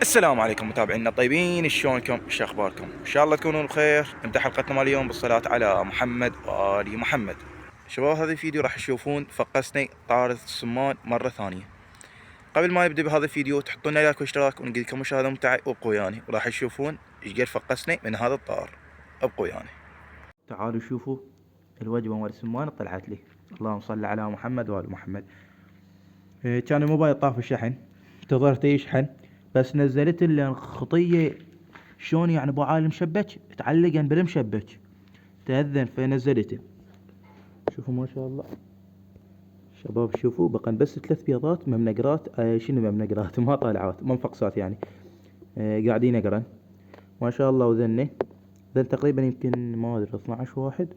السلام عليكم متابعينا الطيبين، شلونكم؟ شو اخباركم؟ ان شاء الله تكونون بخير. نبدا حلقتنا مال اليوم بالصلاه على محمد وال محمد. شباب، هذا الفيديو راح تشوفون فقسني طارة السمان مره ثانيه. قبل ما نبدا بهذا الفيديو تحطون لايك واشتراك ونقول لكم مشاهده ممتعه وابقوا وياني، وراح تشوفون ايش قد فقسني من هذا الطار. ابقوا وياني. تعالوا شوفوا الوجبه مال السمان طلعت لي. اللهم صل على محمد وال محمد. كان الموبايل طاف الشحن، انتظرت يشحن، بس نزلت لي الخطية شلون يعني ابو عالم مشبك، تعلقن بالمشبك، تأذن فنزلته. شوفوا ما شاء الله شباب، شوفوا بقى بس 3 بيضات ممنقرات. شنو ممنقرات؟ ما طالعات منفقسات يعني. قاعدين يقرن ما شاء الله. وذني ذن تقريبا يمكن ما ادري 12 واحد.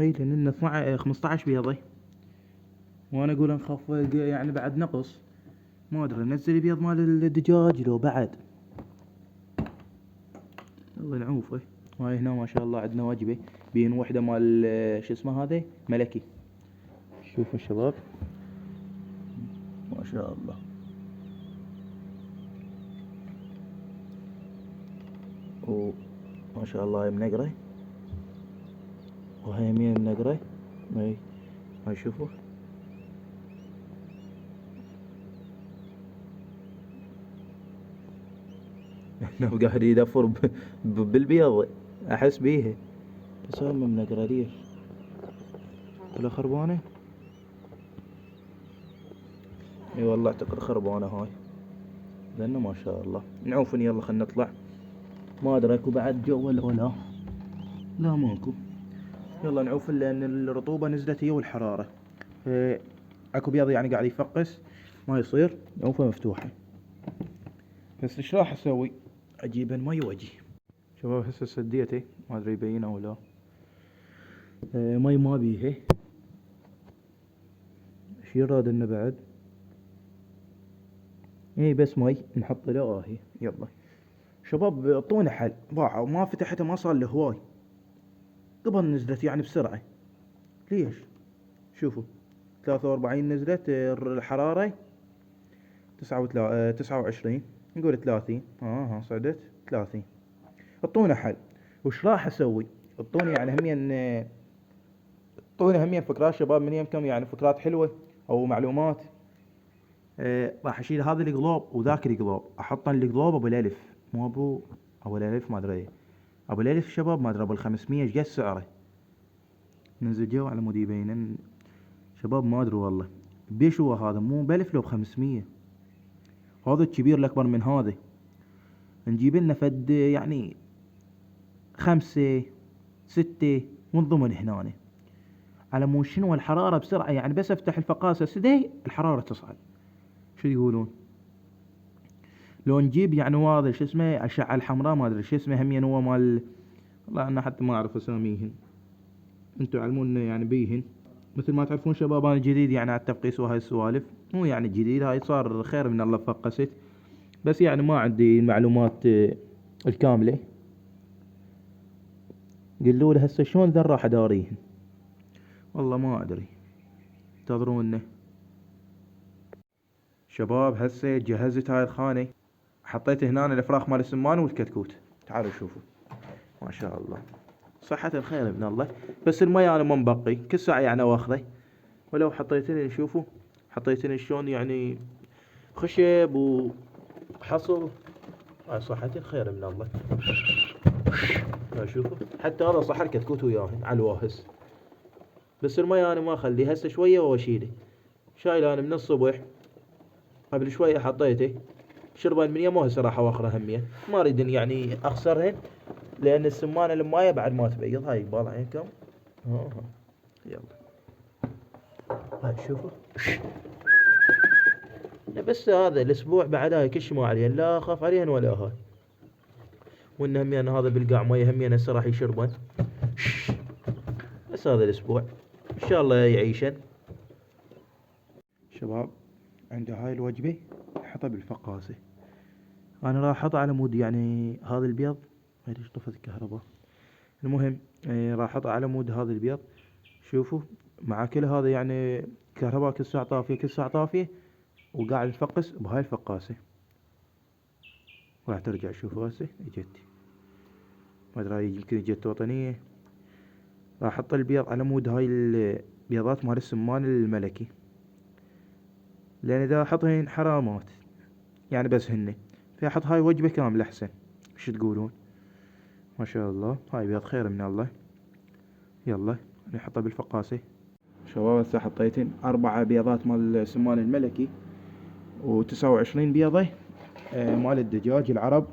اي لان 12 15 بيضة، وانا اقول نخاف يعني بعد نقص. ما ادري نزل بيض مال الدجاج لو بعد. الله نعوفه. هاي هنا ما شاء الله عندنا وجبة بين وحدة مال شو اسمه هذا ملكي. شوفوا الشباب ما شاء الله. وما شاء الله هاي منقرة، وهاي يمين منقرة. هاي شوفوا انه قاعد يدفر بالبيض، احس بيها. بس هاي منقرة ليش؟ ولا خربانة؟ اي والله اعتقد خربانة هاي، لانه ما شاء الله. نعوفن يلا خلنا نطلع. ما ادري اكو بعد جو ولا لا ماكو. يلا نعوف لان الرطوبة نزلت هي والحرارة. اكو بيض يعني قاعد يفقس، ما يصير نعوفه مفتوحة. بس ايش راح اسوي؟ اجيب المي واجي. شباب هسه سديته، ما ادري يبين او لا. مي ما بيها. ايش يراد انه بعد؟ اي بس مي نحط له هي. يلا شباب اعطونا حل، باعوا ما فتحته ما صار له هواي. قبل نزلت يعني بسرعة، ليش؟ شوفوا 43 نزلت الحرارة. 29 نقول 30. ها صعدت 30. اعطونا حل. وش راح اسوي؟ اعطوني يعني همين. اعطوني همين فكرات شباب من يمكم، يعني فكرات حلوة او معلومات. راح اشيل هذا القلوب وذاك القلوب، احط القلوب ابو الالف، مو ابو الالف ما ادري. ابو الالف شباب ما ادري ابو ال500 ايش قد سعره. ننزل جو على مود يبين شباب ما ادري والله. بيش هو هذا مو ب1000 لو ب500. هذا الكبير الاكبر من هذا. نجيب لنا فد يعني 5 6 من ضمن هنا، على مو شنو الحرارة بسرعة يعني. بس افتح الفقاسة سدي الحرارة تصعد. شو يقولون؟ لو نجيب يعني هذا شو اسمه أشعة الحمراء ما ادري شو اسمه همين هو مال. والله انا حتى ما اعرف اساميهن، انتوا علمونا يعني بيهن. مثل ما تعرفون شباب انا جديد يعني على التفقيس وهاي السوالف. مو يعني جديد، هاي صار خير من الله فقست. بس يعني ما عندي المعلومات الكاملة. قلوا لي هسه شلون ذا راح اداريهن؟ والله ما ادري، انتظرونا. شباب هسه جهزت هاي الخانة، حطيت هنا الفراخ مال السمان والكتكوت. تعالوا شوفوا ما شاء الله. صحة الخير من الله. بس المي انا ما مبقي كل ساعة يعني واخذه. ولو حطيتني شوفوا، حطيتني شلون يعني خشب وحصل. هاي صحة الخير من الله. شوفوا حتى هذا صحر كتكوت وياه على الواهس. بس المي انا ما اخليه هسه شوية واشيله. شايل انا من الصبح، قبل شوية حطيته شربان من يمه. هسه راح اواخره همية، ما اريد يعني اخسرهن، لان السمانة المايه بعد ما تبيض. هاي يبال عينكم. ها يلا هاي شوفوا. بس هذا الاسبوع بعد هاي كلش ما عليهن، لا اخاف عليهن ولا هاي. وان همين هذا بالقاع مايه همين هسه راح يشربن. بس هذا الاسبوع ان شاء الله يعيشن. شباب عندي هاي الوجبة حطها بالفقاسة. انا راح احطها على مود يعني هذا البيض. هاي ليش طفت الكهرباء؟ المهم راح احطها على مود هذا البيض. شوفوا مع كل هذا يعني كهرباء كل ساعة طافية كل ساعة طافية، وقاعد نفقس بهاي الفقاسة. راح ترجع. شوفوا هسه اجت، ما ادري يمكن اجت وطنية. راح احط البيض على مود هاي البيضات مال السمان الملكي، لان اذا احطهن حرامات يعني بس هن، فاحط هاي وجبة كاملة احسن. ايش تقولون؟ ما شاء الله هاي بيض خير من الله. يلا نحطها بالفقاسة. شباب هسه حطيتن 4 بيضات مال السمان الملكي و29 بيضة مال الدجاج العرب،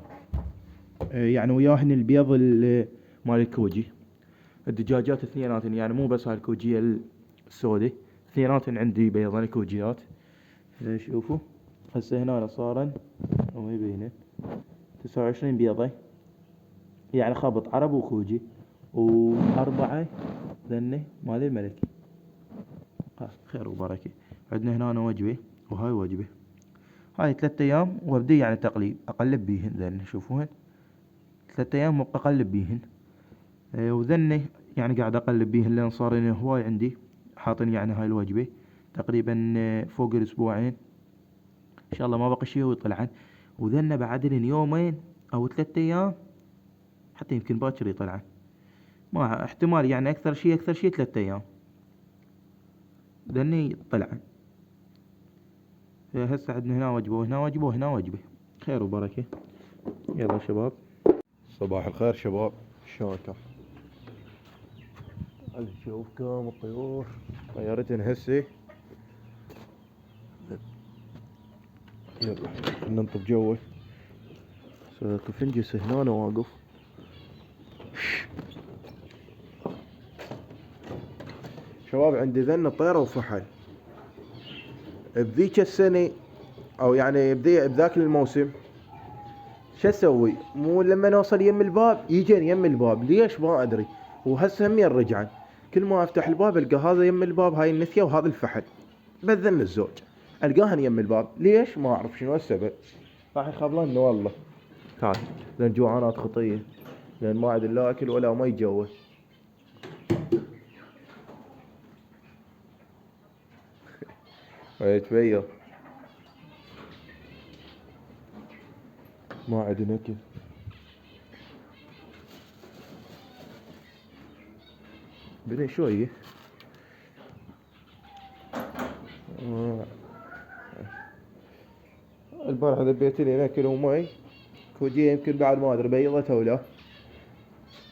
يعني وياهن البيض مال الكوجي. الدجاجات اثنيناتن يعني مو بس هاي الكوجية السوداء، اثنيناتن عندي بيضان كوجيات. شوفوا هسه هنا صارن ما يبينه 29 بيضة، يعني خبط عرب وكوجي، و4 ذنه مال الملكي. خير وبركة. عندنا هنا وجبة وهاي وجبة، هاي 3 ايام وابدي يعني تقليب اقلب بيهن. ذن شوفوهن 3 ايام وابقى اقلب بيهن. وذني يعني قاعد اقلب بيهن لان صار هواي عندي حاطين يعني هاي الوجبة تقريبا فوق الاسبوعين ان شاء الله ما بقى شي ويطلعن. وذنه بعد لين يومين او 3 ايام، حتى يمكن باكر يطلعن، ما احتمال يعني اكثر شي 3 ايام ذني طلعن. هسه عندنا هنا وجبة وهنا وجبة وهنا وجبة. خير وبركة. يلا شباب، صباح الخير شباب، شلونكم؟ نشوفكم الطيور طيرتن هسه. يلا ننطب جوه. سويت فنجس هنا أنا واقف. شباب عندي ذن طيرة وفحل بذيك السنة، او يعني بذاك الموسم. شو اسوي؟ مو لما نوصل يم الباب يجين يم الباب، ليش ما ادري. وهسه همين رجعن، كل ما افتح الباب القى هذا يم الباب هاي النثيه وهذا الفحل، بذن الزوج القاهن يم الباب، ليش ما اعرف شنو السبب. راح يخبلن والله. تعال لان جوعانات خطيه، لان ما عاد لا اكل ولا ما يتجوز. يتبين ما عاد اكل. بدنا شويه البارحة ذبيت لي ناكل ومي كوجيه، يمكن بعد ما ادري بيضتها ولا.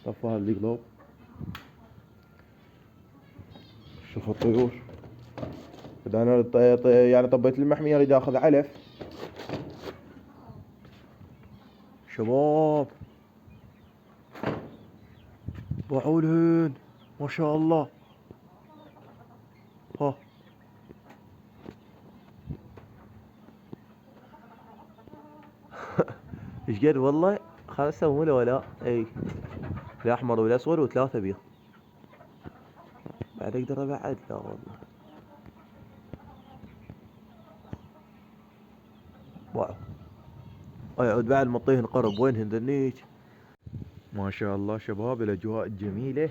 طفى القلوب. شوف الطيور. اذا انا يعني طبيت المحمية اريد اخذ علف. شباب ضعولهن ما شاء الله. ها ايش قد والله 5 ولا اي، الاحمر والاسود و3 بيض. بعد اقدر ابعد؟ لا والله. واو. اقعد بعد ما اطيهن قرب، وينهن ذنيك؟ ما شاء الله شباب الاجواء الجميلة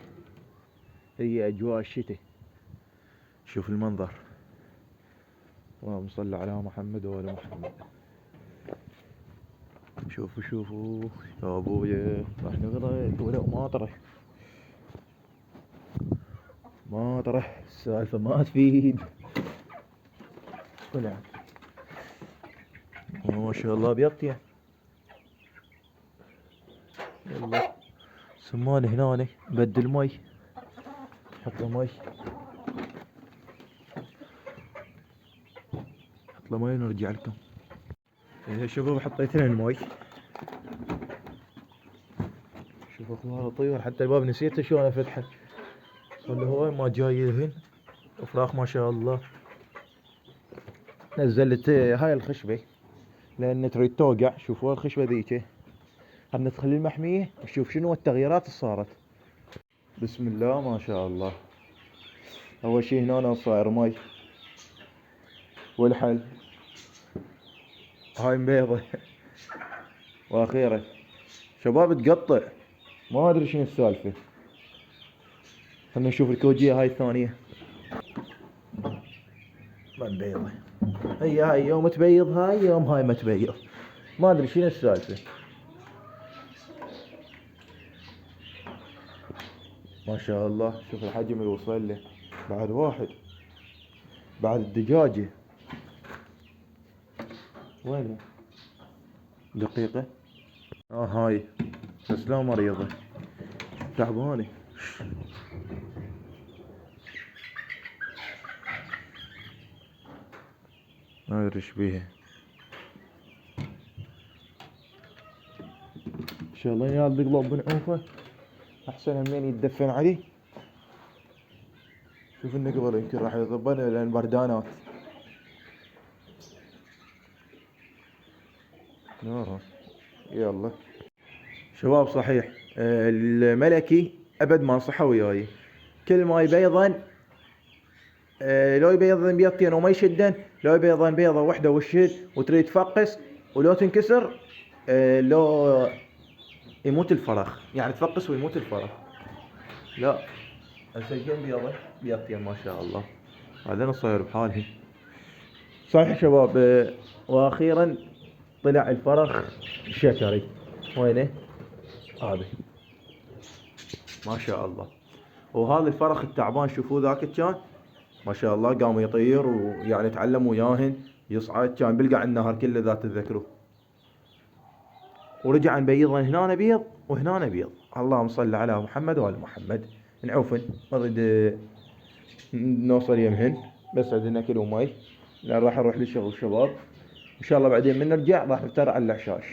هي اجواء الشتاء. شوف المنظر، اللهم صل على محمد وآل محمد. شوفوا شوفوا يا ابويا، راح نغرق ولا ما طرح السالفة ما تفيد. طلع ما شاء الله بيطيع. يلا سمان هنا بدل مي، حط له مي، حط له مي ونرجع لكم. يا شباب حطيت لنا المي. شوفوا اخبار الطيور، حتى الباب نسيته شلون افتحه، اللي هو ما جاي لهن. افراخ ما شاء الله. نزلت هاي الخشبة لان تريد توقع. شوفوا الخشبة ذيك. خلنا ندخل المحمية نشوف شنو التغييرات اللي صارت. بسم الله ما شاء الله. اول شي هنا صاير مي والحل، هاي مبيضة واخيرا شباب تقطع، ما ادري شنو السالفة. خلنا نشوف الكوجية هاي الثانية. ما مبيضة، هي هاي يوم تبيض هاي يوم هاي ما تبيض، ما ادري شنو السالفة. ما شاء الله، شوف الحجم اللي وصل له. بعد واحد، بعد الدجاجة. وين دقيقة؟ هاي، بس لا مريضة، تعبانة. ما ادري ايش بيها. ان شاء الله يا بيقلب بنعوفه، احسن همين يتدفن عليه. شوف النقبل يمكن راح يضبنا لان بردانات. يلا شباب، صحيح الملكي ابد ما صحى وياي. كل ما يبيضن لو يبيضن بيضتين وما يشدن، لو يبيضن بيضة واحدة وشد وتريد تفقس ولو تنكسر، لو يموت الفرخ، يعني تفقس ويموت الفرخ. لا، السجين بيضة بيضتين ما شاء الله. بعدين الصير بحالهم. صحيح شباب، واخيرا طلع الفرخ الشكري. وينه؟ هذا ما شاء الله. وهذا الفرخ التعبان شوفوا ذاك كان ما شاء الله قام يطير، ويعني تعلم وياهن يصعد، كان بلقع النهر كله ذات تذكره. ورجع نبيضن هنا بيض وهنا بيض. اللهم صل على محمد وآل محمد. نعوفن نريد نوصل يمهن، بس عندنا كيلو ماي لان راح نروح للشغل شباب. ان شاء الله بعدين من نرجع راح نفتر على العشاش.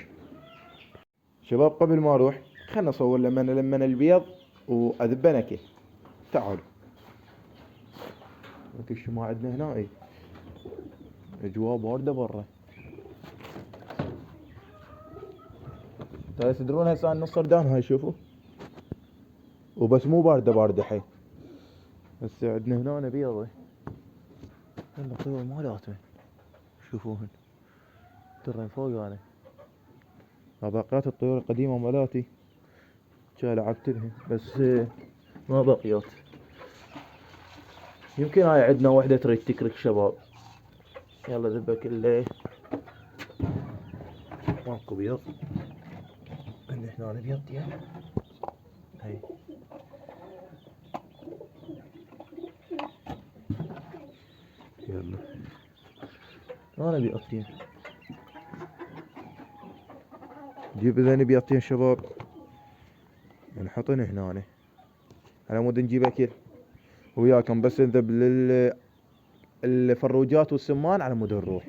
شباب قبل ما اروح خلنا نصور لما البيض واذبنا كيف. تعالوا وش ما عندنا هنا. اي اجواء باردة برا. ترى تدرون هسه نص سردان هاي شوفوا، وبس مو باردة باردة حيل. هسه عندنا هنا بيضة. يلا طيور مالاتهم شوفوهن، ترى فوق انا باقيات الطيور القديمة مالاتي جا لعبت لهم، بس ما بقيت. يمكن هاي عندنا وحدة تريد تكرك شباب. يلا ذبك الليل ماكو بيض. عندنا هنا بيض يا هاي. يلا انا بيضتين، جيب اذا بيضتين شباب نحطن هنا على مود نجيب اكل وياكم، بس نذب الفروجات والسمان على مود نروح.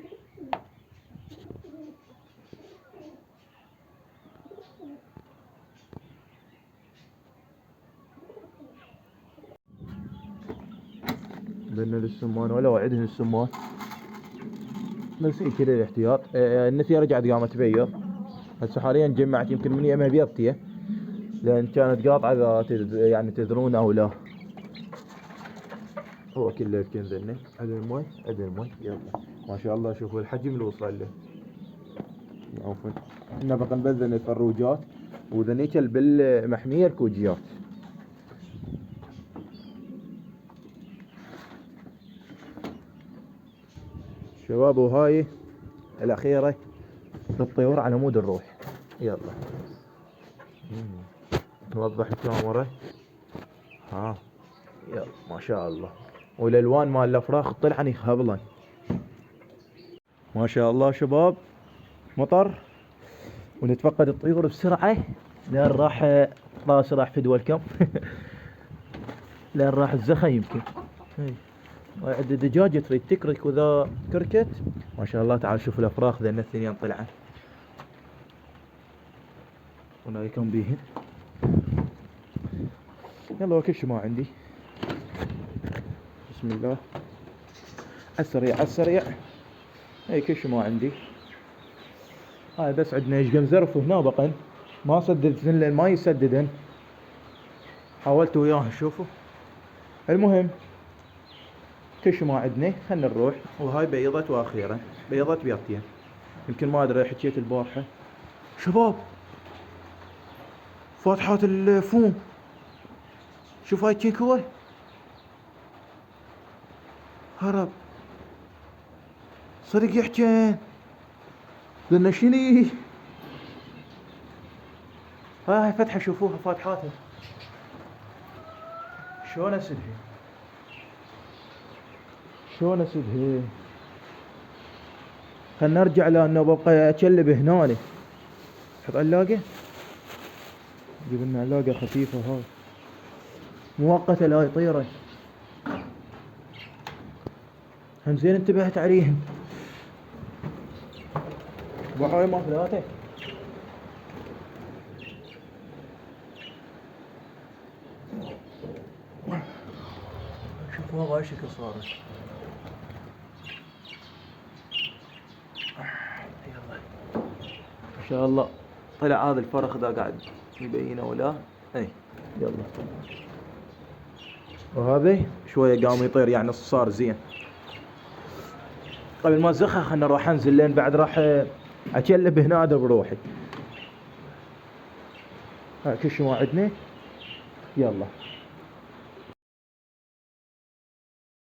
بدنا للسمان ولا وعدهن السمان، بس كذا الاحتياط. النثية رجعت قامت تبيض. هسه حاليا جمعت يمكن من يمها بيضتيه، لان كانت قاطعة اذا يعني تدرون او لا. هو كله يمكن ذني. عدل المي عدل المي. يلا ما شاء الله شوفوا الحجم اللي وصل له. عفوا نبقى نبذل الفروجات وذنيك بالمحمية الكوجيات. شباب وهاي الأخيرة للطيور على مود الروح. يلا نوضح الكاميرا. يلا ما شاء الله. والألوان مال الأفراخ طلعن يخبلن ما شاء الله شباب. مطر ونتفقد الطيور بسرعة لان راح راسي راح فدوى الكم لان راح الزخة يمكن. وعند دجاجة تريد تكرك وذا كركت ما شاء الله. تعال شوف الافراخ ذن الاثنين طلعن ونايكم بيهن. يلا وكل ما عندي. بسم الله السريع السريع. هاي كل ما عندي. هاي بس عندنا يشقم زرف هنا بقن ما سددتن لان ما يسددن. حاولت وياه شوفوا. المهم كل ما عندنا خلنا نروح. وهاي بيضت واخيرا بيضت بيضتين. يمكن ما ادري حكيت البارحة شباب فاتحات الفوم. شوف هاي كيكوة هرب صدق يحكين لنا شني. هاي فتحة شوفوها فاتحاتها. شلون اسدها؟ شلون اسدها؟ خلنا نرجع لانه ببقى اتشلب هنا. حط علاقة. جيب لنا علاقة خفيفة هاي مؤقتة لا يطيرن. هم زين انتبهت عليهم. وهاي ما ثلاثة. شوفوا هاي شكل صارت. يلا ان شاء الله طلع هذا الفرخ ذا قاعد يبينه ولا اي. يلا وهذا شويه قام يطير يعني صار زين. قبل ما ازخها خلنا نروح انزل لين بعد راح اكلب هنا بروحي. ها كل شي ما عندنا. يلا